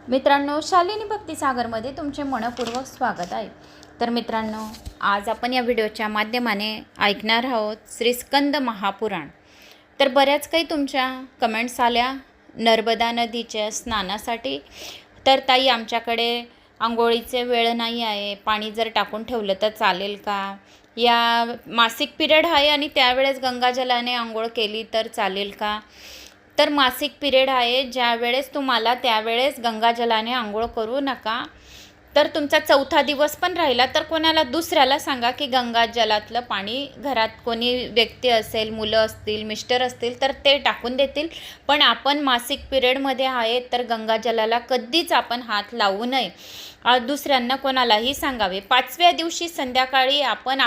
मित्रांनो, शालिनी भक्तिसागरमध्ये तुमचे मनपूर्वक स्वागत आहे। तर मित्रांनो, आज आपण या व्हिडिओच्या माध्यमाने ऐकणार आहोत श्री स्कंद महापुराण। तर बऱ्याच काही तुमच्या कमेंट्स आल्या नर्मदा नदीच्या स्नानासाठी। तर ताई, आमच्याकडे आंघोळीचे वेळ नाही आहे, पाणी जर टाकून ठेवलं तर चालेल का? या मासिक पिरियड आहे आणि त्यावेळेस गंगाजलाने आंघोळ केली तर चालेल का? तर मासिक पिरियड आहे, ज्या वेळेस तुम्हाला त्यावेळेस गंगाजलाने आंघोळ करू नका। तर तुमचा चौथा दिवस पण राहिला तर कोणाला दुसऱ्याला सांगा की गंगाजलातलं पाणी घरात कोणी व्यक्ती असेल, मुलं असतील, मिस्टर असतील तर ते टाकून देतील। पण आपण मासिक पिरियडमध्ये आहे तर गंगाजलाला कधीच आपण हात लावू नये, दुसऱ्यांना कोणालाही सांगावे। पाचव्या दिवशी संध्याकाळी आपण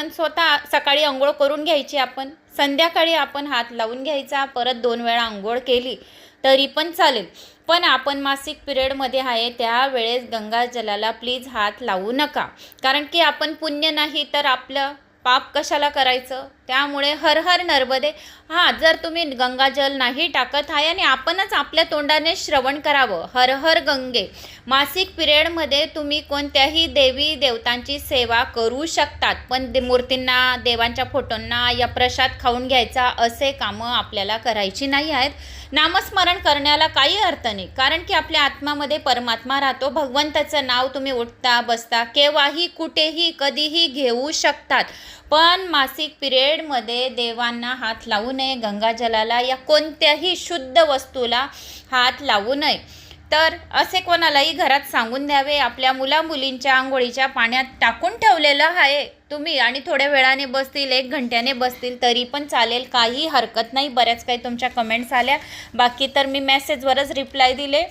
स्वतः सकाळी आंघोळ करून घ्यायची, आपण संध्याकाळी आपण हात लावून घ्यायचा। परत 2 वेळा आंघोळ केली तरी पण चालेल, पण आपण मासिक पिरियडमध्ये आहे त्यावेळेस गंगाजलाला प्लीज हात लावू नका। कारण की आपण पुण्य नाही तर आपलं पाप कशाला करायचं? त्यामुळे हर हर नर्मदे। जर तुम्ही गंगाजल नाही टाकत आहे आणि आपणच आपल्या तोंडाने श्रवण करावं हर हर गंगे। मासिक पिरियडमध्ये तुम्ही कोणत्याही देवी देवतांची सेवा करू शकतात, पण मूर्तींना, देवांच्या फोटोंना या प्रसाद खाऊन घ्यायचा असे कामं आपल्याला करायची नाही आहेत। नामस्मरण करण्याला काही अर्थ नाही, कारण की आपल्या आत्मामध्ये परमात्मा राहतो। भगवंताचं नाव तुम्ही उठता बसता केव्हाही कुठेही कधीही घेऊ शकतात, पण मासिक पिरियडमध्ये देवांना हात लावू नये, गंगाजलाला या कोणत्याही शुद्ध वस्तूला हात लावू नये। तर असे कोणालाही घरात सांगून द्यावे। आपल्या मुलींच्या आंघोळीच्या पाण्यात टाकून ठेवलेलं आहे तुम्ही आणि थोड्या वेळाने बसतील, 1 घंट्याने बसतील तरी पण चालेल, काही हरकत नाही। बऱ्याच काही तुमच्या कमेंट्स आल्या, बाकी तर मी मेसेजवरच रिप्लाय दिले।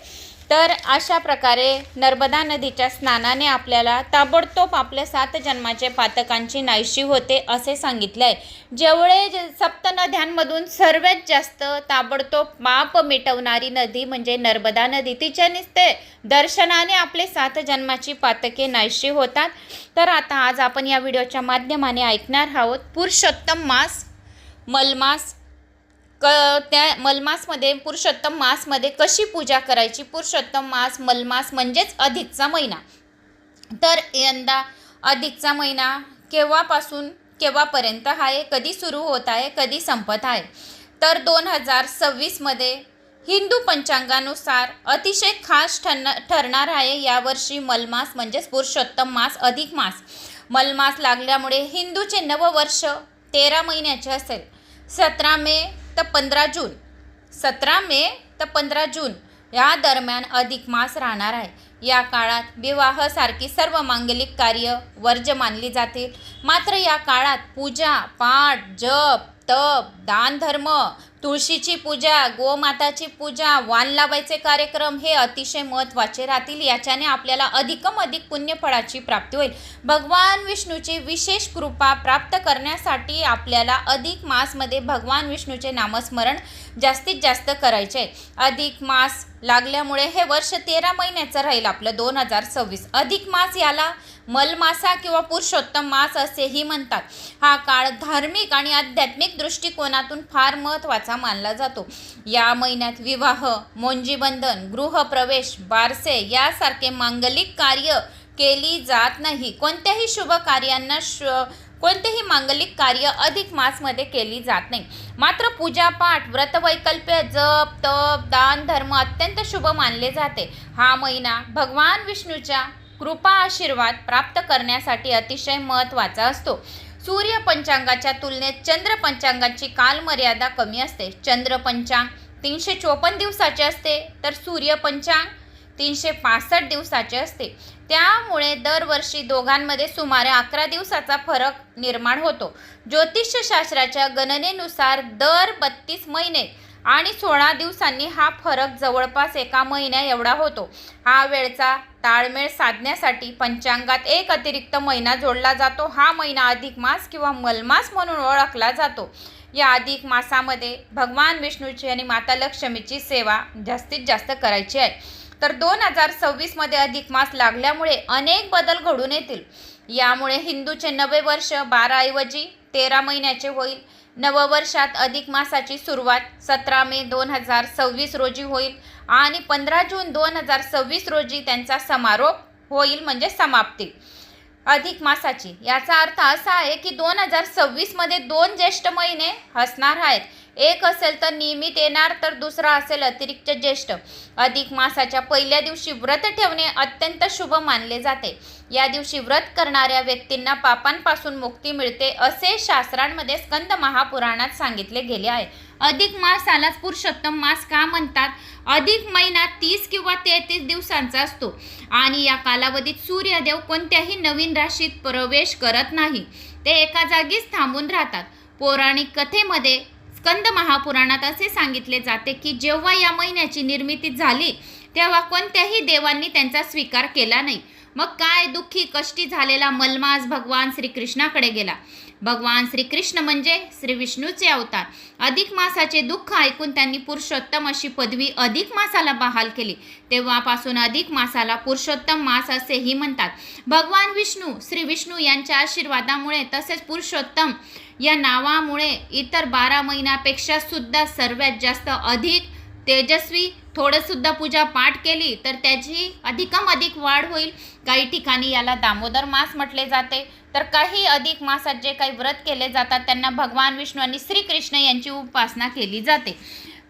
तर अशा प्रकारे नर्मदा नदीच्या स्नानाने आपल्याला ताबडतोब आपल्या 7 जन्माचे पातकांची नाहीशी होते असे सांगितले आहे। जेवढे सप्तनद्यांमधून सर्वात जास्त ताबडतोब पाप मिटवणारी नदी म्हणजे नर्मदा नदी। तिच्या नुसते दर्शनाने आपले 7 जन्माची पातके नाहीशी होतात। तर आता आज आपण या व्हिडिओच्या माध्यमाने ऐकणार आहोत पुरुषोत्तम मास, मलमास, त्या मलमासमध्ये पुरुषोत्तम मासमध्ये कशी पूजा करायची। पुरुषोत्तम मास, मलमास म्हणजेच अधिकचा महिना। तर यंदा अधिकचा महिना केव्हापासून केव्हापर्यंत आहे, कधी सुरू होत आहे, कधी संपत आहे? तर 2026मध्ये हिंदू पंचांगानुसार अतिशय खास ठरणार आहे यावर्षी मलमास म्हणजेच पुरुषोत्तम मास, अधिक मास। मलमास लागल्यामुळे हिंदूचे नववर्ष 13 महिन्याचे असेल। 17 मे ते 15 जून 17 मे ते 15 जून या दरम्यान अधिक मास राहणार आहे। या काळात विवाहासारखी सर्व मांगलिक कार्य वर्ज्य मानली जातील। मात्र या काळात पूजा पाठ, जप, तप, दान धर्म, तुळशीची पूजा, गोमाताची पूजा, वाण लावायचे कार्यक्रम हे अतिशय महत्त्वाचे राहतील। याच्याने आपल्याला अधिक पुण्यफळाची प्राप्ती होईल। भगवान विष्णूची विशेष कृपा प्राप्त करण्यासाठी आपल्याला अधिक मासमध्ये भगवान विष्णूचे नामस्मरण जास्तीत जास्त करायचे। अधिक मास लागल्यामुळे हे वर्ष 13 महिन्याचं राहील आपलं 2026। अधिक मास याला मलमासा किंवा पुरुषोत्तम मास असेही म्हणतात। हा काळ धार्मिक आणि आध्यात्मिक दृष्टिकोनातून फार महत्त्वाचा मानला जातो। या महिन्यात विवाह, मोंजीबंधन, गृहप्रवेश, बारसे यासारखे मांगलिक कार्य केली जात नाही। कोणत्याही शुभ कार्यांना कोणतेही मांगलिक कार्य अधिक मासमध्ये केली जात नाही। मात्र पूजापाठ, व्रतवैकल्प्य, जप, तप, दान धर्म अत्यंत शुभ मानले जाते। हा महिना भगवान विष्णूच्या कृपा आशीर्वाद प्राप्त करण्यासाठी अतिशय महत्त्वाचा असतो। सूर्य पंचांगाच्या तुलनेत चंद्र पंचांगाची कालमर्यादा कमी असते। चंद्र पंचांग 354 दिवसाचे असते तर सूर्य पंचांग 365 दिवसाचे असते। त्यामुळे दरवर्षी दोघांमध्ये सुमारे 11 दिवसाचा फरक निर्माण होतो। ज्योतिषशास्त्राच्या गणनेनुसार दर 32 महिने आणि 16 दिवसांनी हा फरक जवळपास 1 महिन्या एवढा होतो। हा वेळचा ताळमेळ साधण्यासाठी पंचांगात एक अतिरिक्त महिना जोडला जातो। हा महिना अधिक मास किंवा मलमास म्हणून ओळखला जातो। या अधिक मासामध्ये भगवान विष्णूची आणि माता लक्ष्मीची सेवा जास्तीत जास्त करायची आहे। तर 2026मध्ये अधिक मास लागल्यामुळे अनेक बदल घडून येतील। यामुळे हिंदूचे नवे वर्ष 12 ऐवजी 13 महिन्याचे होईल. नववर्षात अधिक मासाची सुरुवात 17 मे 2026 रोजी होईल आणि 15 जून 2026 रोजी त्यांचा समारोप होईल, म्हणजे समाप्ती अधिक मासाची. याचा अर्थ असा आहे की 2026 मध्ये 2 ज्येष्ठ महिने असणार आहेत. एक असेल तर नियमित येणार, तर दुसरा असेल अतिरिक्त ज्येष्ठ. अधिक मासाच्या पहिल्या दिवशी व्रत ठेवणे अत्यंत शुभ मानले जाते. या दिवशी व्रत करणाऱ्या व्यक्तींना पापांपासून मुक्ती मिळते, असे शास्त्रांमध्ये स्कंद महापुराणात सांगितले गेले आहे. अधिक मासालाच पुरुषोत्तम मास का म्हणतात? अधिक महिना 30 किंवा 33 दिवसांचा असतो आणि या कालावधीत सूर्यदेव कोणत्याही नवीन राशीत प्रवेश करत नाही. ते एका जागीच थांबून राहतात. पौराणिक कथेमध्ये स्कंद महापुराणात असे सांगितले जाते की जेव्हा या महिन्याची निर्मिती झाली तेव्हा कोणत्याही देवांनी त्यांचा स्वीकार केला नाही. मग काय, दुःखी कष्टी झालेला मलमास भगवान श्रीकृष्णाकडे गेला. भगवान श्रीकृष्ण म्हणजे श्री विष्णूचे अवतार. अधिक मासाचे दुःख ऐकून त्यांनी पुरुषोत्तम अशी पदवी अधिक मासाला बहाल केली. तेव्हापासून अधिक मासाला पुरुषोत्तम मास असेही म्हणतात. भगवान विष्णू, श्री विष्णू यांच्या आशीर्वादामुळे तसेच पुरुषोत्तम या नावामुळे इतर 12 महिन्यापेक्षा सुद्धा सर्वात जास्त अधिक तेजस्वी. थोडं सुद्धा पूजा पाठ केली तर त्याची अधिकाधिक वाढ होईल. काही ठिकाणी याला दामोदर मास म्हटले जाते. तर काही अधिक मासात जे काही व्रत केले जातात त्यांना भगवान विष्णू आणि श्रीकृष्ण यांची उपासना केली जाते.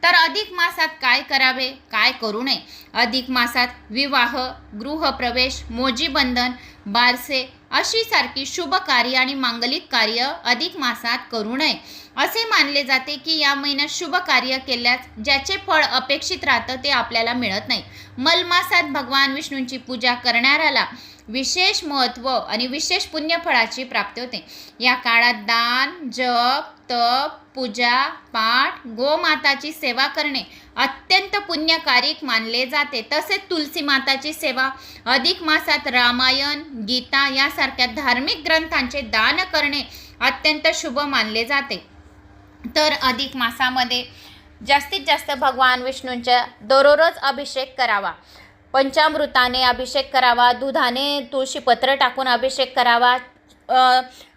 तर अधिक मासात काय करावे, काय करू नये? अधिक मासात विवाह, गृहप्रवेश, मोजीबंधन, बारसे अशी सारखी शुभ कार्य आणि मांगलिक कार्य अधिक मासात करू नये. असे मानले जाते की या महिन्यात शुभ कार्य केल्यास ज्याचे फळ अपेक्षित राहतं ते आपल्याला मिळत नाही. मलमासात भगवान विष्णूंची पूजा करणाऱ्याला विशेष महत्त्व आणि विशेष पुण्यफळाची प्राप्ती होते. या काळात दान, जप, तप, पूजा पाठ, गोमाताची सेवा करणे अत्यंत पुण्यकारिक मानले जाते. तसेच तुलसी माताची सेवा, अधिक मासात रामायण, गीता यासारख्या धार्मिक ग्रंथांचे दान करणे अत्यंत शुभ मानले जाते. तर अधिक मासामध्ये जास्तीत जास्त भगवान विष्णूंच्या दररोज अभिषेक करावा. पंचामृताने अभिषेक करावा, दुधाने तुळशीपत्र टाकून अभिषेक करावा.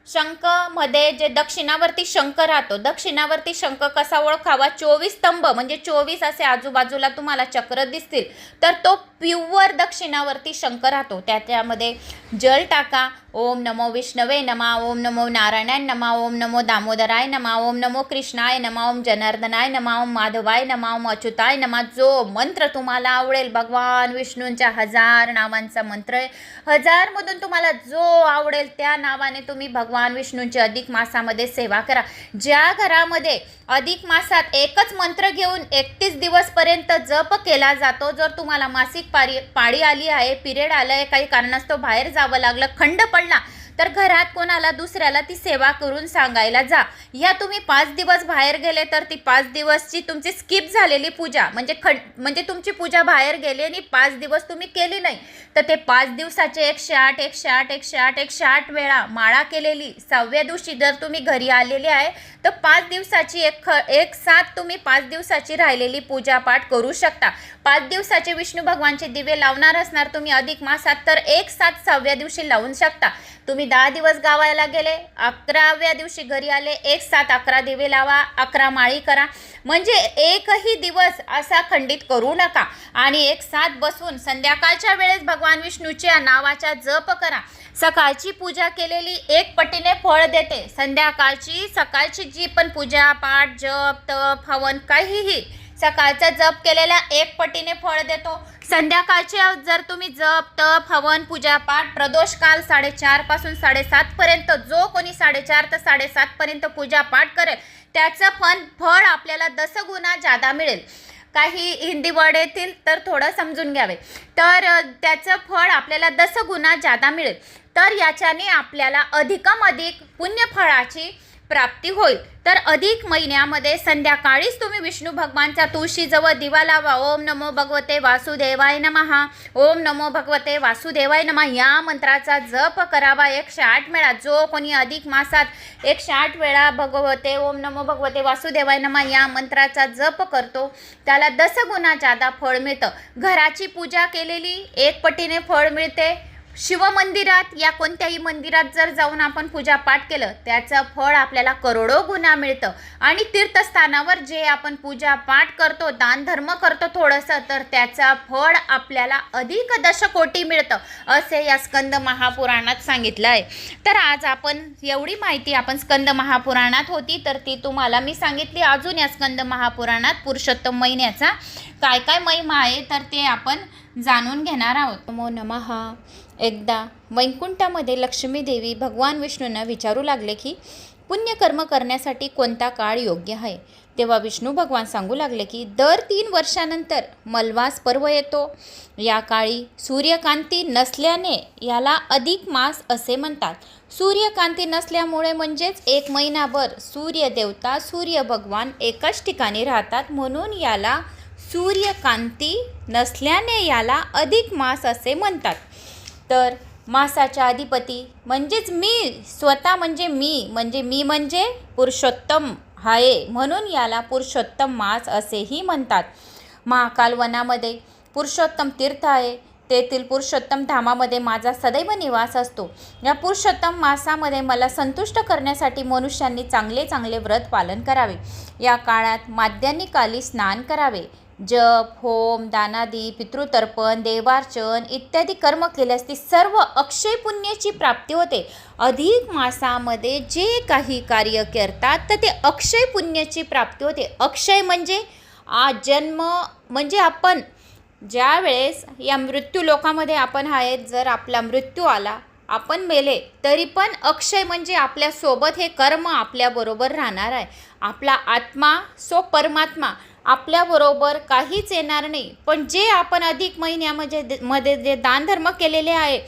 शंखमध्ये जे दक्षिणावर्ती शंख राहतो, दक्षिणावर्ती शंख कसा ओळखावा? 24 स्तंभ म्हणजे 24 असे आजूबाजूला तुम्हाला चक्र दिसतील, तर तो प्युअर दक्षिणावर्ती शंख राहतो. त्यामध्ये जल टाका. ओम नमो विष्णवे नमा, ओम नमो नारायणाय नमा, ओम नमो दामोदराय नमा, ओम नमो कृष्णाय नमा, ओम जनार्दनाय नमा, ओम माधवाय नमा, ओम अच्युताय नमा. जो मंत्र तुम्हाला आवडेल, भगवान विष्णूंच्या 1000 नावांचा मंत्र आहे. 1000 मधून तुम्हाला जो आवडेल त्या नावाने तुम्ही भगवान विष्णूंची अधिक मासामध्ये सेवा करा. ज्या घरामध्ये अधिक मासात एकच मंत्र घेऊन 31 दिवसपर्यंत जप केला जातो, जर तुम्हाला मासिक पाळी आली आहे, पिरियड आलं आहे, काही कारणास्तव बाहेर जावं लागलं, खंड पडला, तर घरात कोणाला दुसऱ्याला ती सेवा करून सांगायला जा. या तुम्ही 5 दिवस बाहेर गेले तर ती 5 दिवसची तुमची स्किप झालेली पूजा म्हणजे तुमची पूजा बाहेर गेली आणि 5 दिवस तुम्ही केली नाही, तर ते 5 दिवसाचे 108 108 108 108 वेळा माळा केलेली 6व्या दिवशी जर तुम्ही घरी आलेले आहे तर 5 दिवसाची एक साथ तुम्ही 5 दिवसाची राहिलेली पूजा पाठ करू शकता. 5 दिवसाचे विष्णू भगवानचे दिवे लावणार असणार तुम्ही अधिक मासात, तर एक साथ 6व्या दिवशी लावून शकता. तुम्ही 10 दिवस गावाला गेले, 11व्या दिवशी घरी आले, एक साथ 11 दिवे लावा, 11 माळी करा. म्हणजे एकही दिवस असा खंडित करू नका आणि एक साथ बसून संध्याकाळच्या वेळेस भगवान विष्णूच्या नावाचा जप करा. सकाळची पूजा केलेली एक पटीने फळ देते. सकाळची जी पण पूजा पाठ जप तप हवन काहीही सकाळचा जप केलेला एक पटीने फळ देतो. संध्याकाळचे जर तुम्ही जप तप हवन पूजा पाठ प्रदोष काल 4:30 पासून 7:30 पर्यंत जो कोणी 4:30 ते 7:30 पर्यंत पूजा पाठ करेल त्याचं फळ आपल्याला 10 गुणा जादा मिळेल. काही हिंदी वर्ड येतील तर थोडं समजून घ्यावे. तर त्याचं फळ आपल्याला 10 गुणा जादा मिळेल. तर याच्याने आपल्याला अधिकाधिक पुण्यफळाची प्राप्ती होईल. तर अधिक महिन्यामध्ये संध्याकाळीच तुम्ही विष्णू भगवानच्या तुळशीजवळ दिवा लावा. ओम नमो भगवते वासुदेवाय नमः, ओम नमो भगवते वासुदेवाय नमः या मंत्राचा जप करावा 108 वेळा. जो कोणी अधिक मासात 108 वेळा भगवते ओम नमो भगवते वासुदेवाय नमः या मंत्राचा जप करतो त्याला 10 गुणा जादा फळ मिळतं. घराची पूजा केलेली एक पटीने फळ मिळते. शिवमंदिरात या कोणत्याही मंदिरात जर जाऊन आपण पूजापाठ केलं त्याचं फळ आपल्याला करोडो गुणा मिळतं. आणि तीर्थस्थानावर जे आपण पूजापाठ करतो, दानधर्म करतो थोडंसं, तर त्याचं फळ आपल्याला अधिक दशकोटी मिळतं असे या स्कंद महापुराणात सांगितलं आहे. तर आज आपण एवढी माहिती आपण स्कंद महापुराणात होती तर ती तुम्हाला मी सांगितली. अजून या स्कंद महापुराणात पुरुषोत्तम महिन्याचा काय काय महिमा आहे तर ते आपण जाणून घेणार आहोत. नमो नमः. एकदा वैकुंठामध्ये लक्ष्मी देवी भगवान विष्णूंना विचारू लागले की पुण्यकर्म करण्यासाठी कोणता काळ योग्य आहे. तेव्हा विष्णू भगवान सांगू लागले की दर 3 वर्षानंतर मलवास पर्व येतो. या काळी सूर्यकांती नसल्याने याला अधिक मास असे म्हणतात. सूर्यकांती नसल्यामुळे म्हणजेच 1 महिनाभर सूर्यदेवता सूर्य भगवान एकाच ठिकाणी राहतात, म्हणून याला सूर्यकांती नसल्याने याला अधिक मास असे म्हणतात. तर मासाच्या अधिपती म्हणजेच मी स्वतः म्हणजे मी म्हणजे पुरुषोत्तम आहे, म्हणून याला पुरुषोत्तम मास असेही म्हणतात. महाकाल वनामध्ये पुरुषोत्तम तीर्थ आहे. तेथील पुरुषोत्तम धामामध्ये माझा सदैव निवास असतो. या पुरुषोत्तम मासामध्ये मला संतुष्ट करण्यासाठी मनुष्यांनी चांगले चांगले व्रत पालन करावे. या काळात माद्यांनी स्नान करावे. जप, होम, दानादी, पितृतर्पण, देवार्चन इत्यादी कर्म केल्यास ती सर्व अक्षय पुण्याची प्राप्ती होते. अधिक मासामध्ये जे काही कार्य करतात तर ते अक्षय पुण्याची प्राप्ती होते. अक्षय म्हणजे जन्म म्हणजे आपण ज्या वेळेस या मृत्यू लोकामध्ये आपण आहेत, जर आपला मृत्यू आला, आपण मेले तरी पण अक्षय म्हणजे आपल्यासोबत हे कर्म आपल्याबरोबर राहणार आहे. आपला आत्मा सो परमात्मा आपल्याबरोबर काहीच येणार नाही. पण जे आपण अधिक महिन्यामध्ये जे दानधर्म केलेले आहे,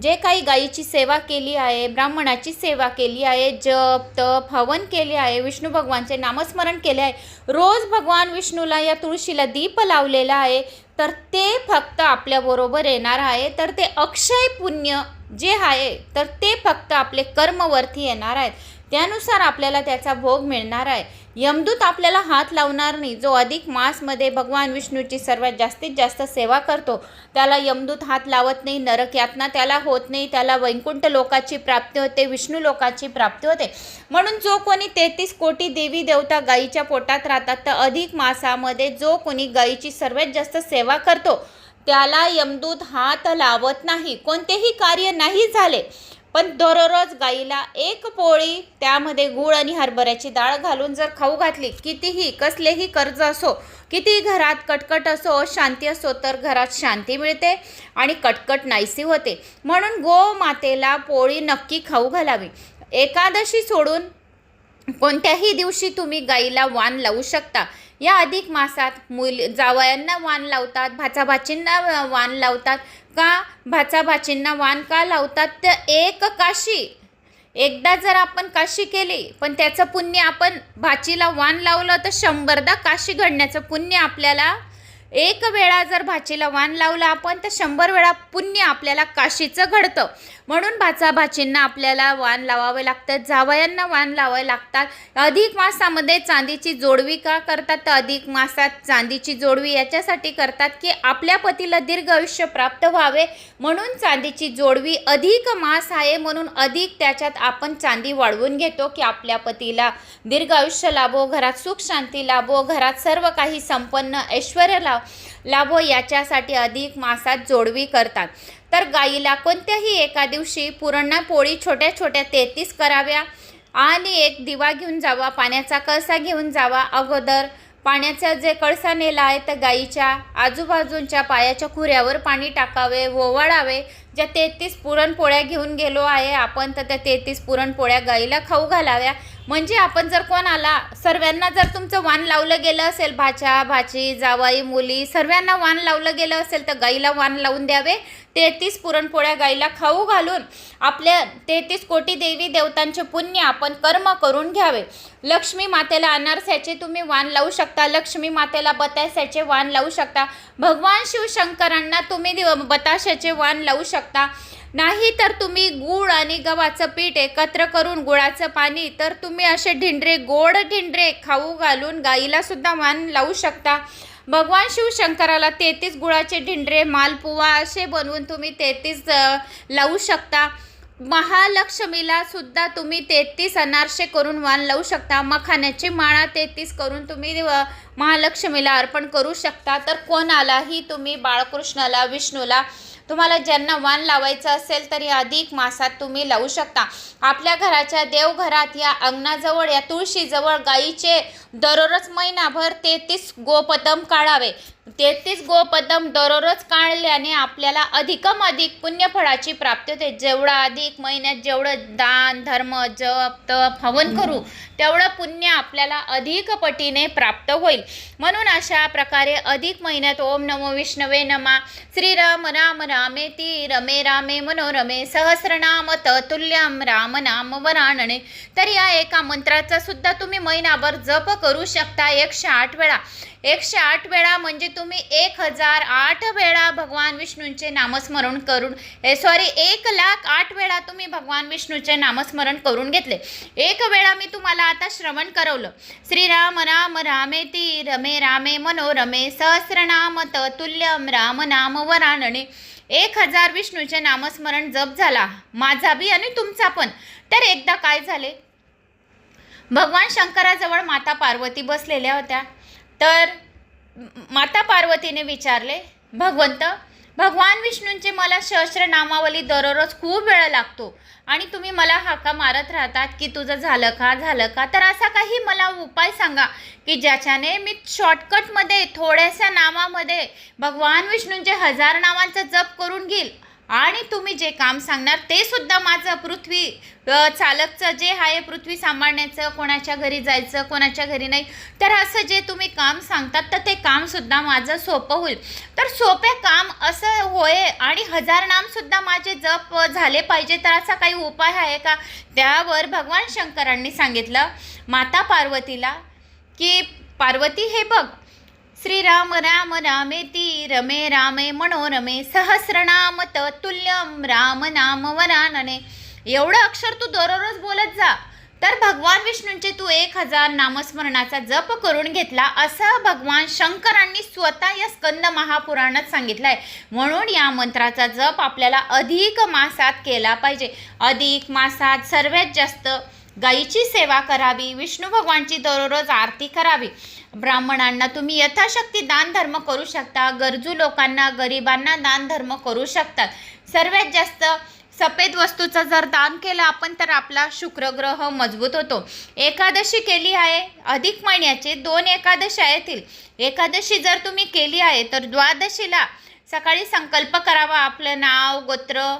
जे काही गायीची सेवा केली आहे, ब्राह्मणाची सेवा केली आहे, जप तप हवन केले आहे, विष्णू भगवानचे नामस्मरण केले आहे, रोज भगवान विष्णूला या तुळशीला दीप लावलेला आहे, तर ते फक्त आपल्याबरोबर येणार आहे. तर ते अक्षय पुण्य जे आहे तर ते फक्त आपले कर्मवरती येणार आहेत. त्यानुसार आपल्याला त्याचा भोग मिळणार आहे. यमदूत आपल्याला हात लावणार नाही. जो अधिक मासमध्ये भगवान विष्णूची सर्वात जास्तीत जास्त सेवा करतो त्याला यमदूत हात लावत नाही. नरक यातना त्याला होत नाही. त्याला वैकुंठ लोकाची प्राप्ती होते, विष्णू लोकाची प्राप्ती होते. म्हणून जो कोणी 33 कोटी देवी देवता गायीच्या पोटात राहतात, तर अधिक मासामध्ये जो कोणी गायीची सर्वात जास्त सेवा करतो त्याला यमदूत हात लावत नाही. कोणतेही कार्य नाही झाले पण दररोज गाईला 1 पोळी त्यामध्ये गूळ आणि हरभऱ्याची डाळ घालून जर खाऊ घातली, कितीही कसलेही कर्ज असो, किती घरात कटकट असो, शांती असो, तर घरात शांती मिळते आणि कटकट नाहीसी होते. म्हणून गोमातेला पोळी नक्की खाऊ घालावी. एकादशी सोडून कोणत्याही दिवशी तुम्ही गाईला वाण लावू शकता. या अधिक मासात जावयांना वाण लावतात, भाचाभाचींना वाण लावतात. का भाचाभाचींना वाण का लावतात? तर एक काशी एकदा जर आपण काशी केली पण त्याचं पुण्य, आपण भाचीला वाण लावलं तर 100दा काशी घडण्याचं पुण्य आपल्याला, 1 वेळा जर भाचीला वाण लावलं आपण तर 100 वेळा पुण्य आपल्याला काशीचं घडतं. म्हणून भाचाभाचींना आपल्याला वाण लावावे लागतं, जावयांना वाण लावावे लागतात. अधिक मासामध्ये चांदीची जोडवी का करतात? तर अधिक मासात चांदीची जोडवी याच्यासाठी करतात की आपल्या पतीला दीर्घ आयुष्य प्राप्त व्हावे, म्हणून चांदीची जोडवी. अधिक मास आहे म्हणून अधिक त्याच्यात आपण चांदी वाढवून घेतो की आपल्या पतीला दीर्घ आयुष्य लाभो, घरात सुख शांती लाभो, घरात सर्व काही संपन्न ऐश्वर्य लाभो, याच्यासाठी अधिक मासात जोडवी करतात. तर गाईला कोणत्याही एका दिवशी पुरणपोळी छोट्या छोट्या 33 कराव्या आणि 1 दिवा घेऊन जावा, पाण्याचा कळसा घेऊन जावा. अगोदर पाण्याचा जे कळसा नेला आहे तर गाईच्या आजूबाजूंच्या पायाच्या खुऱ्यावर पाणी टाकावे, ओवाळावे. ज्या 33 पुरणपोळ्या घेऊन गेलो आहे आपण तर त्या 33 पुरणपोळ्या गाईला खाऊ घालाव्या. म्हणजे आपण जर कोणाला सर्वांना जर तुमचं वाण लावलं गेलं असेल, भाचा भाची जावाई मुली सर्वांना वाण लावलं गेलं असेल तर गाईला वाण लावून द्यावे. 33 पुरणपोळ्या गाईला खाऊ घालून आपल्या 33 कोटी देवी देवतांचे पुण्य आपण कर्म करून घ्यावे. लक्ष्मी मातेला अनारसाचे तुम्ही वाण लावू शकता, लक्ष्मी मातेला बताशाचे वाण लावू शकता, भगवान शिवशंकरांना तुम्ही बताशाचे वाण लावू शकता. नाही तर तुम्ही गूळ आणि गव्हाचं पीठ एकत्र करून गुळाचं पाणी, तर तुम्ही असे ढिंडरे गोड ढिंडरे खाऊ घालून गाईला सुद्धा वाण लावू शकता. भगवान शिवशंकराला 33 गुळाचे ढिंडरे मालपुवा असे बनवून तुम्ही 33 लावू शकता. महालक्ष्मीला सुद्धा तुम्ही 33 अनारसे करून वाण लावू शकता. मखाण्याची माळा 33 करून तुम्ही महालक्ष्मीला अर्पण करू शकता. तर कोणालाही तुम्ही बाळकृष्णाला, विष्णूला, तुम्हाला ज्यांना वाण लावायचं असेल तर या अधिक मासात तुम्ही लावू शकता. आपल्या घराच्या देवघरात या अंगणाजवळ या तुळशीजवळ गाईचे दररोज महिनाभर 33 गोपदम काढावे. 33 गोपदम दररोज काढल्याने आपल्याला अधिक पुण्यफळाची प्राप्ती होते. जेवढा अधिक महिन्यात जेवढं दान धर्म जप तप हवन करू तेवढं पुण्य आपल्याला अधिक पटीने प्राप्त होईल. म्हणून अशा प्रकारे अधिक महिन्यात ओम नमो विष्णवे नमा, श्रीराम राम रामेती रमे रामे मनोरमे, सहस्रनाम ततुल्यम राम नाम वरानने. तर या एका मंत्राचा सुद्धा तुम्ही महिनाभर जप करू शकता 108 वेळा. 108 वेळा म्हणजे तुम्ही 1008 वेळा भगवान विष्णूंचे नामस्मरण करून 1,08 वेळा तुम्ही भगवान विष्णूचे नामस्मरण करून घेतले. एक वेळा मी तुम्हाला आता श्रवण करवलं. श्रीराम राम रामेती रमे रामे मनोरमे, सहस्रनाम ततुल्यम राम नाम वरानने. 1000 विष्णूचे नामस्मरण जप झाला माझा बी आणि तुमचा पण. तर एकदा काय झाले, भगवान शंकराजवळ माता पार्वती बसलेल्या होत्या. तर माता पार्वतीने विचारले, भगवान विष्णूंचे मला सहस्रनामावली दररोज खूप वेळ लागतो आणि तुम्ही मला हाका मारत राहतात की तुझं झालं का. तर असा काही मला उपाय सांगा की ज्याच्याने मी शॉर्टकटमध्ये थोड्याशा नामामध्ये भगवान विष्णूंचे 1000 नावांचा जप करून घेईल आणि तुम्ही जे काम सांगणार ते सुद्धा माझं पृथ्वी चालकचं जे आहे, पृथ्वी सांभाळण्याचं, कोणाच्या घरी जायचं कोणाच्या घरी नाही, तर असं जे तुम्ही काम सांगतात तर ते कामसुद्धा माझं सोपं होईल. तर सोपे काम असं होय आणि 1000 नामसुद्धा माझे जप झाले पाहिजे. तर असा काही उपाय आहे का. त्यावर भगवान शंकरांनी सांगितलं माता पार्वतीला की पार्वती हे बघ, श्रीराम राम रामेती रमे रामे मनोरमे, सहस्रनाम ततुल्यम राम नाम वरानने. एवढं अक्षर तू दररोज बोलत जा तर भगवान विष्णूंचे तू 1000 नामस्मरणाचा जप करून घेतला असं भगवान शंकरांनी स्वतः या स्कंद महापुराणात सांगितलं आहे. म्हणून या मंत्राचा जप आपल्याला अधिक मासात केला पाहिजे. अधिक मासात सर्वात जास्त गायीची सेवा करावी, विष्णू भगवानची दररोज आरती करावी. ब्राह्मणांना तुम्ही यथाशक्ती दान धर्म करू शकता. गरजू लोकांना, गरिबांना दान धर्म करू शकतात. सर्वात जास्त सफेद वस्तूचं जर दान केलं आपण तर आपला शुक्रग्रह मजबूत होतो. एकादशी केली आहे, अधिक महिन्याचे 2 एकादशी येतील. एकादशी जर तुम्ही केली आहे तर द्वादशीला सकाळी संकल्प करावा. आपलं नाव गोत्र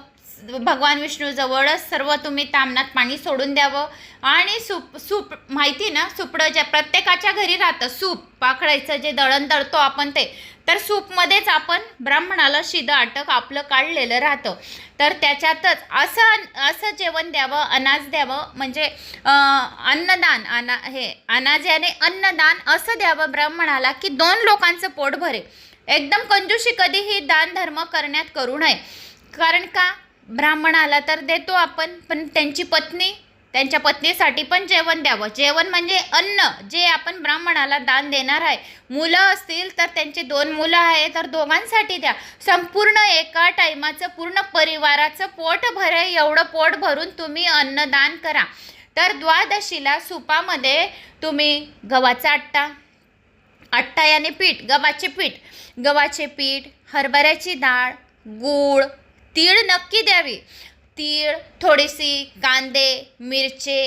भगवान विष्णूजवळच सर्व तुम्ही तामणात पाणी सोडून द्यावं आणि सूप माहिती ना, सुपडं ज्या प्रत्येकाच्या घरी राहतं, सूप पाखडायचं जे दळण दळतो आपण ते, तर सूपमध्येच आपण ब्राह्मणाला शिदा अटक आपलं काढलेलं राहतं. तर त्याच्यातच असं जेवण द्यावं, अनाज द्यावं, म्हणजे अन्नदान, अनाजाने अन्नदान असं द्यावं ब्राह्मणाला की 2 लोकांचं पोट भरे. एकदम कंजूशी कधीही दान धर्म करण्यात करू नये. कारण का, ब्राह्मणाला तर देतो आपण पण त्यांच्या पत्नीसाठी पण जेवण द्यावं. जेवण म्हणजे अन्न जे आपण ब्राह्मणाला दान देणार आहे. मुलं असतील तर त्यांचे 2 मुलं आहे तर दोघांसाठी द्या. संपूर्ण एका टायमाचं पूर्ण परिवाराचं पोट भरे एवढं पोट भरून तुम्ही अन्नदान करा. तर द्वादशीला सुपामध्ये तुम्ही गव्हाचा आट्टा याने पीठ, गव्हाचे पीठ, हरभऱ्याची डाळ, गूळ, तीळ नक्की द्यावी. तीळ, थोडीशी कांदे, मिरचे,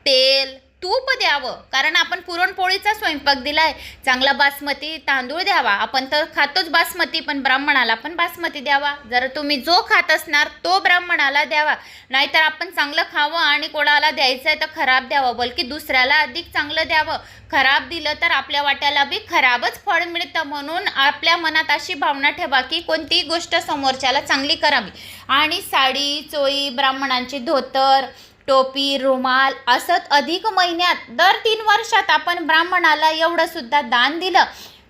तेल, तूप द्यावं. कारण आपण पुरणपोळीचा स्वयंपाक दिलाय. चांगला बासमती तांदूळ द्यावा. आपण तर खातोच बासमती, पण ब्राह्मणाला पण बासमती द्यावा. जर तुम्ही जो खात असणार तो ब्राह्मणाला द्यावा. नाहीतर आपण चांगलं खावं आणि कोणाला द्यायचं आहे तर खराब द्यावं, बल्कि दुसऱ्याला अधिक चांगलं द्यावं. खराब दिलं तर आपल्या वाट्याला बी खराबच फळ मिळतं. म्हणून आपल्या मनात अशी भावना ठेवा की कोणतीही गोष्ट समोरच्याला चांगली करावी. आणि साडी, चोळी, ब्राह्मणांची धोतर, टोपी, रुमाल असं अधिक महिन्यात दर 3 वर्षात आपण ब्राह्मणाला एवढं सुद्धा दान दिलं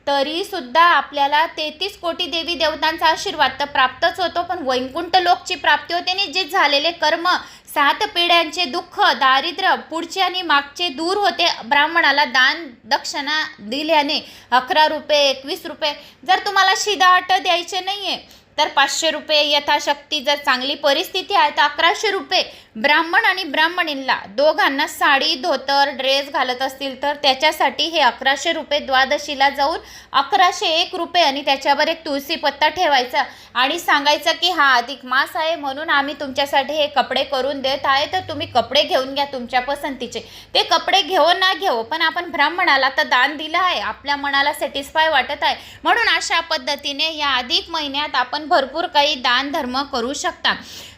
तरीसुद्धा आपल्याला 33 कोटी देवी देवतांचा आशीर्वाद तर प्राप्तच होतो, पण वैकुंठ लोकची प्राप्ती होते आणि जे झालेले कर्म 7 पिढ्यांचे दुःख दारिद्र्य पुढचे आणि मागचे दूर होते. ब्राह्मणाला दान दक्षिणा दिल्याने 11 रुपये 21 रुपये, जर तुम्हाला शिदाट द्यायचे नाही आहे तर 500 रुपये यथाशक्ती, जर चांगली परिस्थिती आहे तर 1100 रुपये. ब्राह्मण आणि ब्राह्मणींना दोघांना साडी धोतर ड्रेस घालत असतील तर त्याच्यासाठी हे 1100 रुपये. द्वादशीला जाऊन 1101 रुपये आणि त्याच्यावर एक तुळशी पत्ता ठेवायचा आणि सांगायचं की हा अधिक मास आहे म्हणून आम्ही तुमच्यासाठी हे कपडे करून देत आहे, तर तुम्ही कपडे घेऊन घ्या तुमच्या पसंतीचे. ते कपडे घेऊ ना घेऊ, पण आपण ब्राह्मणाला तर दान दिलं आहे, आपल्या मनाला सॅटिस्फाय वाटत आहे, म्हणून अशा पद्धतीने या अधिक महिन्यात आपण भरपूर काही दान धर्म करू शकता.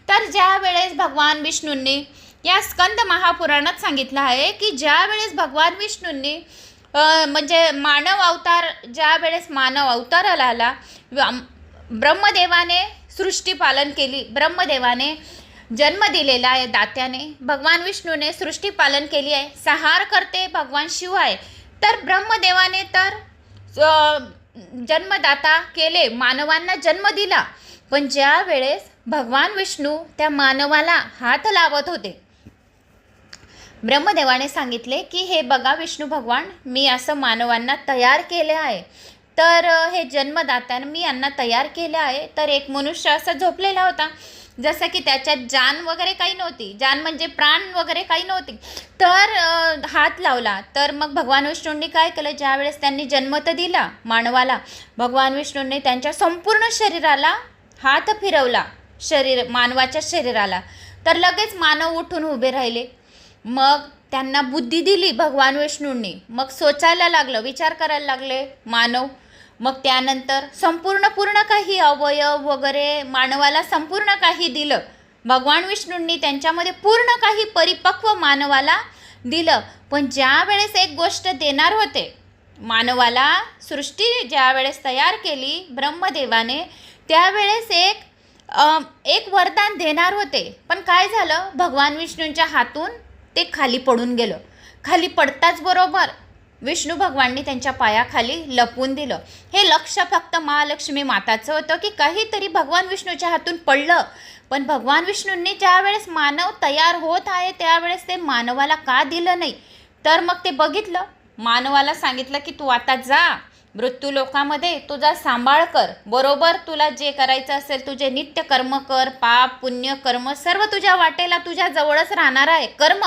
तर ज्या वेळेस भगवान विष्णूंनी या स्कंद महापुराणात सांगितलं आहे की ज्या वेळेस भगवान विष्णूंनी म्हणजे मानव अवतार, ज्या वेळेस मानव अवताराला आला, ब्रह्मदेवाने सृष्टी पालन केली, ब्रह्मदेवाने जन्म दिलेला आहे दात्याने, भगवान विष्णूने सृष्टी पालन केली आहे, संहार करते भगवान शिव आहे. तर ब्रह्मदेवाने तर जन्मदाता केले, मानवांना जन्म दिला, पण ज्या वेळेस भगवान विष्णू त्या मानवाला हात लावत होते, ब्रह्मदेवाने सांगितले की हे बघा विष्णू भगवान, मी असं मानवांना तयार केले आहे, तर हे जन्मदात्याने मी यांना तयार केलं आहे. तर एक मनुष्य असा झोपलेला होता, जसं की त्याच्यात जान वगैरे काही नव्हती, जान म्हणजे प्राण वगैरे काही नव्हती, तर हात लावला. तर मग भगवान विष्णूंनी काय केलं, ज्यावेळेस त्यांनी जन्म तर दिला मानवाला, भगवान विष्णूंनी त्यांच्या संपूर्ण शरीराला हात फिरवला, मानवाच्या शरीराला, तर लगेच मानव उठून उभे राहिले. मग त्यांना बुद्धी दिली भगवान विष्णूंनी, मग सोचायला लागलं, विचार करायला लागले मानव. मग त्यानंतर पूर्ण काही अवयव वगैरे मानवाला संपूर्ण काही दिलं भगवान विष्णूंनी, त्यांच्यामध्ये पूर्ण काही परिपक्व मानवाला दिलं. पण ज्या वेळेस एक गोष्ट देणार होते मानवाला, सृष्टी ज्या वेळेस तयार केली ब्रह्मदेवाने, त्यावेळेस एक वरदान देणार होते, पण काय झालं, भगवान विष्णूंच्या हातून ते खाली पडून गेलं. खाली पडताच बरोबर विष्णू भगवाननी त्यांच्या पायाखाली लपवून दिलं. हे लक्ष फक्त महालक्ष्मी माताचं होतं की काहीतरी भगवान विष्णूच्या हातून पडलं, पण भगवान विष्णूंनी ज्यावेळेस मानव तयार होत आहे त्यावेळेस ते मानवाला का दिलं नाही. तर मग ते बघितलं, मानवाला सांगितलं की तू आता जा मृत्यू लोकामध्ये, तुझा सांभाळ कर, बरोबर तुला जे करायचं असेल तुझे नित्य कर्म कर, पाप पुण्य कर्म सर्व तुझ्या वाटेला तुझ्या जवळच राहणार आहे. कर्म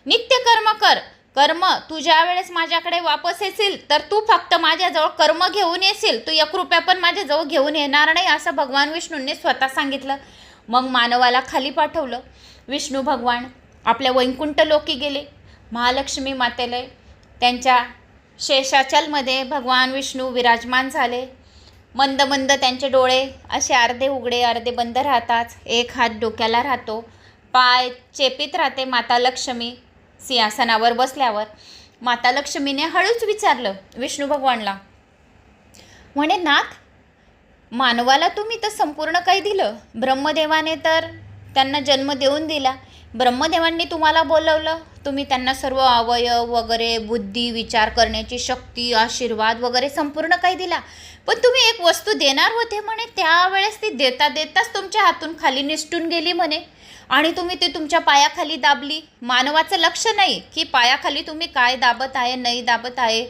नित्य कर्म कर, कर्म तू ज्या वेळेस माझ्याकडे वापस येशील तर तू फक्त माझ्याजवळ कर्म घेऊन येशील, तू 1 रुपया पण माझ्याजवळ घेऊन येणार नाही, असं भगवान विष्णूंनी स्वतः सांगितलं. मग मानवाला खाली पाठवलं. विष्णू भगवान आपल्या वैकुंठ लोकी गेले, महालक्ष्मी मातेला त्यांच्या शेषाचलमध्ये भगवान विष्णू विराजमान झाले. मंद मंद त्यांचे डोळे असे अर्धे उघडे अर्धे बंद राहतात, एक हात डोक्याला राहतो, पाय चेपीत राहते माता लक्ष्मी सिंहासनावर बसल्यावर. माता लक्ष्मीने हळूच विचारलं विष्णू भगवानला, म्हणे नाथ, मानवाला तुम्ही तर संपूर्ण काही दिलं, ब्रह्मदेवाने तर त्यांना जन्म देऊन दिला, ब्रह्मदेवांनी तुम्हाला बोलवलं, तुम्ही त्यांना सर्व अवयव वगैरे बुद्धी विचार करण्याची शक्ती आशीर्वाद वगैरे संपूर्ण काही दिला, पण तुम्ही एक वस्तू देणार होते म्हणे, त्यावेळेस ती देता देताच तुमच्या हातून खाली निसटून गेली म्हणे, आणि तुम्ही ते तुमच्या पायाखाली दाबली. मानवाचं लक्ष नाही की पायाखाली तुम्ही काय दाबत आहे नाही दाबत आहे,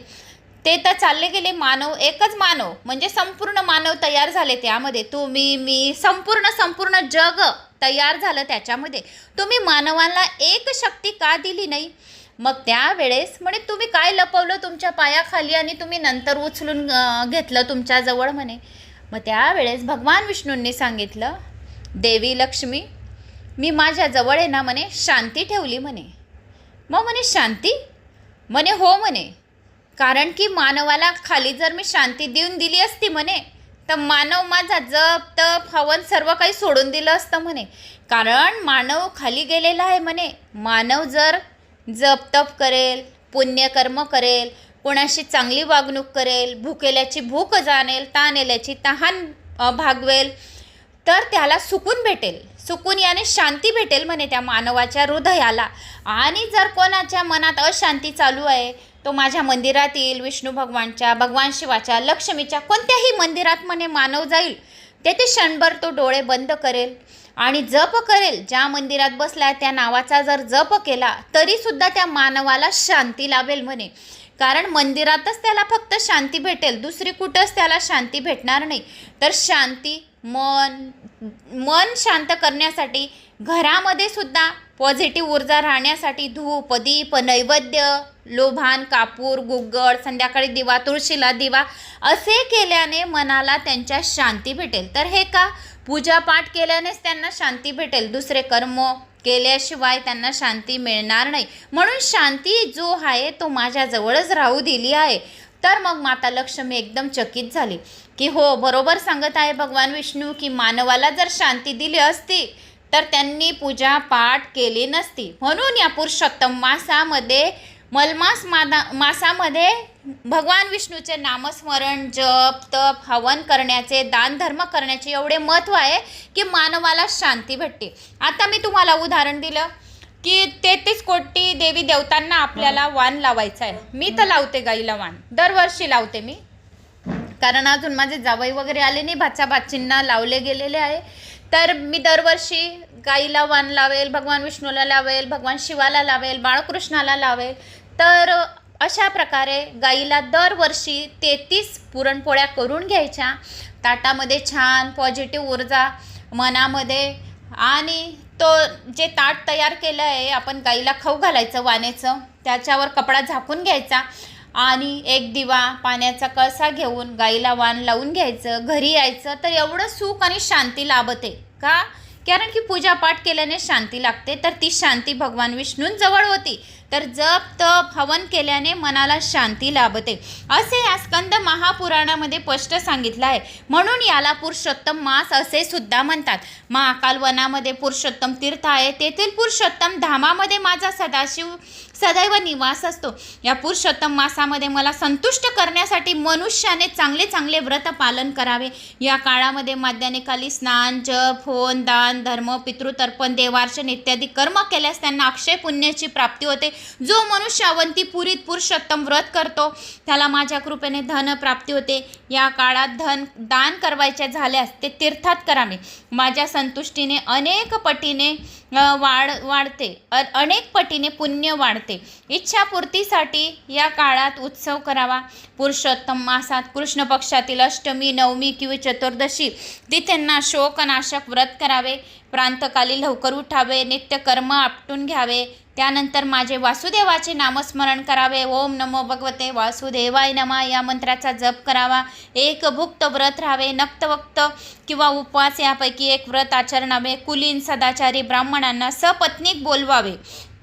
ते तर चालले गेले. मानव एकच मानव म्हणजे संपूर्ण मानव तयार झाले, त्यामध्ये तुम्ही मी संपूर्ण जग तयार झालं त्याच्यामध्ये. तुम्ही मानवाला एक शक्ती का दिली नाही. मग त्यावेळेस म्हणे तुम्ही काय लपवलं तुमच्या पायाखाली आणि तुम्ही नंतर उचलून घेतलं तुमच्याजवळ म्हणे. मग त्यावेळेस भगवान विष्णूंनी सांगितलं, देवी लक्ष्मी, मी माझ्याजवळ आहे ना म्हणे शांती ठेवली म्हणे. मग म्हणे शांती, म्हणे हो म्हणे, कारण की मानवाला खाली जर मी शांती देऊन दिली असती म्हणे तर मानव माझा जप तप हवन सर्व काही सोडून दिलं असतं म्हणे, कारण मानव खाली गेलेला आहे म्हणे. मानव जर जप तप करेल, पुण्यकर्म करेल, कोणाशी चांगली वागणूक करेल, भुकेल्याची भूक जाणेल, ताणेल्याची तहान भागवेल, तर त्याला सुकून भेटेल, सुकून याने शांती भेटेल म्हणे त्या मानवाच्या हृदयाला. आणि जर कोणाच्या मनात अशांती चालू आहे, तो माझ्या मंदिरात येईल, विष्णू भगवानच्या, भगवान शिवाच्या, लक्ष्मीच्या कोणत्याही मंदिरात म्हणे मानव जाईल, तेथे क्षणभर तो डोळे बंद करेल आणि जप करेल. ज्या मंदिरात बसलाय त्या नावाचा जर जप केला तरीसुद्धा त्या मानवाला शांती लाभेल म्हणे. कारण मंदिरातच त्याला फक्त शांती भेटेल, दुसरी कुठंच त्याला शांती भेटणार नाही. तर शांती, मन शांत करण्यासाठी घरामध्ये सुद्धा पॉझिटिव्ह ऊर्जा राहण्यासाठी धूप, दीप, नैवेद्य, लोभान, कापूर, गुग्गळ, संध्याकाळी दिवा, तुळशीला दिवा असे केल्याने मनाला त्यांच्या शांती भेटेल. तर हे का? पूजापाठ केल्यानेच त्यांना शांती भेटेल, दुसरे कर्म केल्याशिवाय त्यांना शांती मिळणार नाही. म्हणून शांती जो आहे तो माझ्याजवळच राहू दिली आहे. तर मग माता लक्ष्मी एकदम चकित झाली की हो, बरोबर सांगत आहे भगवान विष्णू की मानवाला जर शांती दिली असती तर त्यांनी पूजा पाठ केली नसती. म्हणून या पुरुषोत्तम मासामध्ये, मलमास मासामध्ये भगवान विष्णूचे नामस्मरण, जप, तप, हवन करण्याचे, दान धर्म करण्याचे एवढे महत्त्व आहे की मानवाला शांती भेटते. आता मी तुम्हाला उदाहरण दिलं की 33 कोटी देवी देवतांना आपल्याला वाण लावायचं आहे. मी तर लावते गाईला वाण, दरवर्षी लावते मी, कारण अजून माझे जावई वगैरे आले नाही, भाचा भाचींना लावले गेलेले आहे. तर मी दरवर्षी गाईला वाण लावेल, भगवान विष्णूला लावेल, भगवान शिवाला लावेल, बाळकृष्णाला लावेल. तर अशा प्रकारे गाईला दरवर्षी 33 पुरणपोळ्या करून घ्यायच्या, ताटामध्ये छान पॉझिटिव्ह ऊर्जा मनामध्ये, आणि तो जे ताट तयार केलं आहे आपण गाईला खाऊ घालायचं वाण्याचं, त्याच्यावर कपडा झाकून घ्यायचा आणि एक दिवा, पाण्याचा कळसा घेऊन गाईला वाण लावून घ्यायचं, घरी यायचं. तर एवढं सुख आणि शांती लाभते. का? कारण की पूजापाठ केल्याने शांती लागते. तर ती शांती भगवान विष्णूंजवळ होती. तर जप, तप, हवन केल्याने मनाला शांती लाभते, असे या स्कंद महापुराणामध्ये स्पष्ट सांगितलं आहे. म्हणून याला पुरुषोत्तम मास असे सुद्धा म्हणतात. महाकाल वनामध्ये पुरुषोत्तम तीर्थ आहे, तेथील पुरुषोत्तम धामामध्ये माझा सदैव निवास असतो. या पुरुषोत्तम मासामध्ये मला संतुष्ट करण्यासाठी मनुष्याने चांगले चांगले व्रत पालन करावे. या काळामध्ये माध्यान्हिकाली स्नान, जप, होम, दान, धर्म, पितृतर्पण, देवार्चन इत्यादी कर्म केल्यास त्यांना अक्षय पुण्याची प्राप्ती होते. जो मनुष्य अवंतीपुरीत पुरुषोत्तम व्रत करतो त्याला माझ्या कृपेने धन प्राप्ती होते. या काळात दान करवायचे झाल्यास ते तीर्थात करावे. माझ्या संतुष्टीने अनेक पटीने वाढते, अनेक पटीने पुण्य वाढते. इच्छापूर्तीसाठी या काळात उत्सव करावा. पुरुषोत्तम मासात कृष्ण पक्षातील अष्टमी, नवमी किंवा चतुर्दशी तिथेंना शोकनाशक व्रत करावे. प्रांतकाली लवकर उठावे, नित्यकर्म आपटून घ्यावे. त्यानंतर माझे वासुदेवाचे नामस्मरण करावे. ओम नमो भगवते वासुदेवाय नमः या मंत्राचा जप करावा. एक भुक्त व्रत राहावे. नक्तवक्त किंवा उपवास यापैकी एक व्रत आचरणावे. कुलीन सदाचारी ब्राह्मणांना सपत्नीक बोलवावे.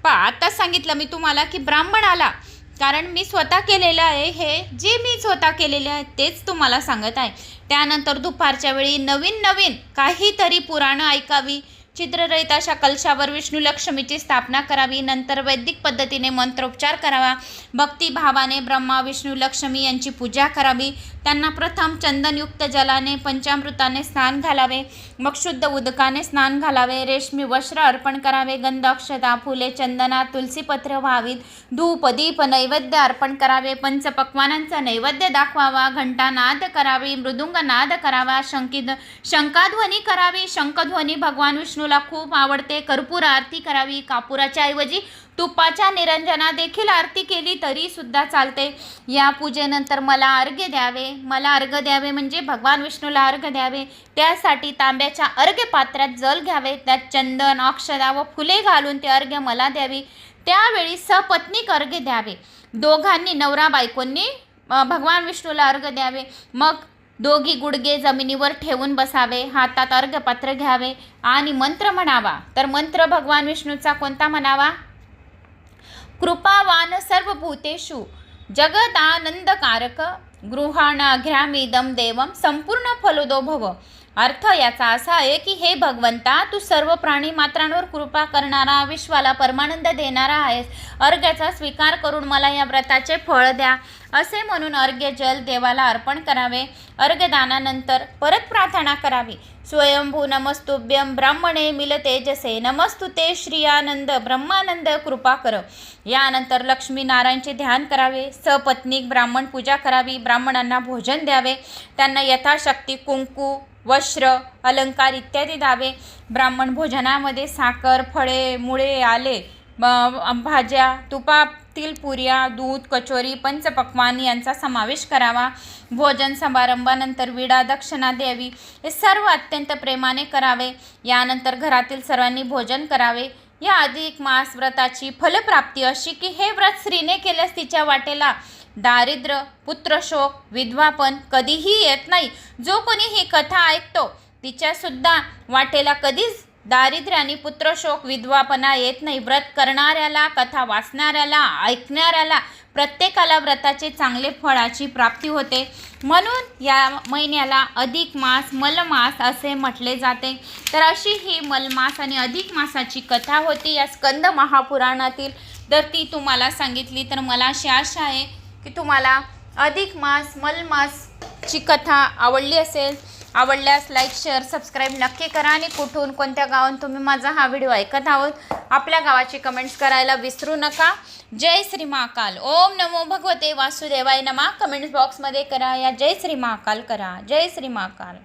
आता सांगितलं मी तुम्हाला की ब्राह्मणाला, कारण मी स्वतः केलेलं आहे, हे जे मी स्वतः केलेले आहे तेच तुम्हाला सांगत आहे. त्यानंतर दुपारच्या वेळी नवीन नवीन काहीतरी पुराणं ऐकावी. चित्ररहित अशा कलशावर विष्णू लक्ष्मीची स्थापना करावी. नंतर वैदिक पद्धतीने मंत्रोपचार करावा. भक्तिभावाने ब्रह्मा विष्णू लक्ष्मी यांची पूजा करावी. त्यांना प्रथम चंदनयुक्त जलाने पंचामृताने स्नान घालावे. मग शुद्ध उदकाने स्नान घालावे. रेशमी वस्त्र अर्पण करावे. गंध, अक्षता, फुले, चंदना, तुलसीपत्र व्हावीत. धूप, दीप, नैवेद्य अर्पण करावे. पंचपक्वानांचा नैवेद्य दाखवावा. घंटानाद करावी. मृदुंग नाद करावा. शंकाध्वनी करावी. शंखध्वनी भगवान विष्णूला खूप आवडते. कर्पूर आरती करावी. कापुराच्या ऐवजी तुपाच्या निरंजना देखील आरती केली तरी सुद्धा चालते. या पूजेनंतर मला अर्घ्य द्यावे. मला अर्घ्य द्यावे म्हणजे भगवान विष्णूला अर्घ्य द्यावे. त्यासाठी तांब्याच्या अर्घ्य पात्रात जल घ्यावे. त्यात चंदन, अक्षता व फुले घालून ते अर्घ्य मला द्यावी. त्यावेळी सपत्नीक अर्घ्य द्यावे. दोघांनी, नवरा बायकोंनी भगवान विष्णूला अर्घ्य द्यावे. मग दोघी गुडघे जमिनीवर ठेवून बसावे. हातात अर्घ्यपात्र घ्यावे आणि मंत्र म्हणावा. तर मंत्र भगवान विष्णूचा कोणता म्हणावा? कृपावान सर्वभूतेषु जगदानंदकारक गृहाणाघ्रामीदं देवं संपूर्ण फलोदो भव. अर्थ याचा असा आहे की हे भगवंता, तू सर्व प्राणी मात्रांवर कृपा करणारा, विश्वाला परमानंद देणारा आहेस. अर्घ्याचा स्वीकार करून मला या व्रताचे फळ द्या असे म्हणून अर्घ्य जल देवाला अर्पण करावे. अर्घ्यदानानंतर परत प्रार्थना करावी. स्वयंभू नमस्तुभ्यं ब्राह्मणे मिल तेजसे नमस्तुते श्रियानंद ब्रह्मानंद कृपा कर. यानंतर लक्ष्मीनारायणचे ध्यान करावे. सपत्नीक ब्राह्मण पूजा करावी. ब्राह्मणांना भोजन द्यावे. त्यांना यथाशक्ती कुंकू, वस्त्र, अलंकार इत्यादी द्यावे. ब्राह्मण भोजनामध्ये साखर, फळे, मुळे, आले, भाज्या, तुपातील पुऱ्या, दूध, कचोरी, पंचपक्वान यांचा समावेश करावा. भोजन समारंभानंतर विडा, दक्षिणा द्यावी. हे सर्व अत्यंत प्रेमाने करावे. यानंतर घरातील सर्वांनी भोजन करावे. या अधिक मास व्रताची फलप्राप्ती अशी की हे व्रत स्त्रीने केल्यास तिच्या वाटेला दारिद्र्य, पुत्रशोक, विधवापण कधीही येत नाही. जो कोणी ही कथा ऐकतो तिच्यासुद्धा वाटेला कधीच दारिद्र्य आणि पुत्रशोक, विधवापणा येत नाही. व्रत करणाऱ्याला, कथा वाचणाऱ्याला, ऐकणाऱ्याला प्रत्येकाला व्रताचे चांगले फळाची प्राप्ती होते. म्हणून या महिन्याला अधिक मास, मलमास असे म्हटले जाते. तर अशी ही मलमास आणि अधिक मासाची कथा होती या स्कंद महापुराणातील. तर ती तुम्हाला सांगितली. तर मला अशी आशा आहे की तुम्हाला अधिक मास, मलमासची कथा आवडली असेल. आवडल्यास लाईक, शेअर, सबस्क्राईब नक्की करा. आणि कुठून, कोणत्या गावात तुम्ही माझा हा व्हिडिओ ऐकत आहोत आपल्या गावाची कमेंट्स करायला विसरू नका. जय श्री महाकाल. ओम नमो भगवते वासुदेवाय नमः कमेंट्स बॉक्समध्ये करा. या जय श्री महाकाल करा. जय श्री महाकाल.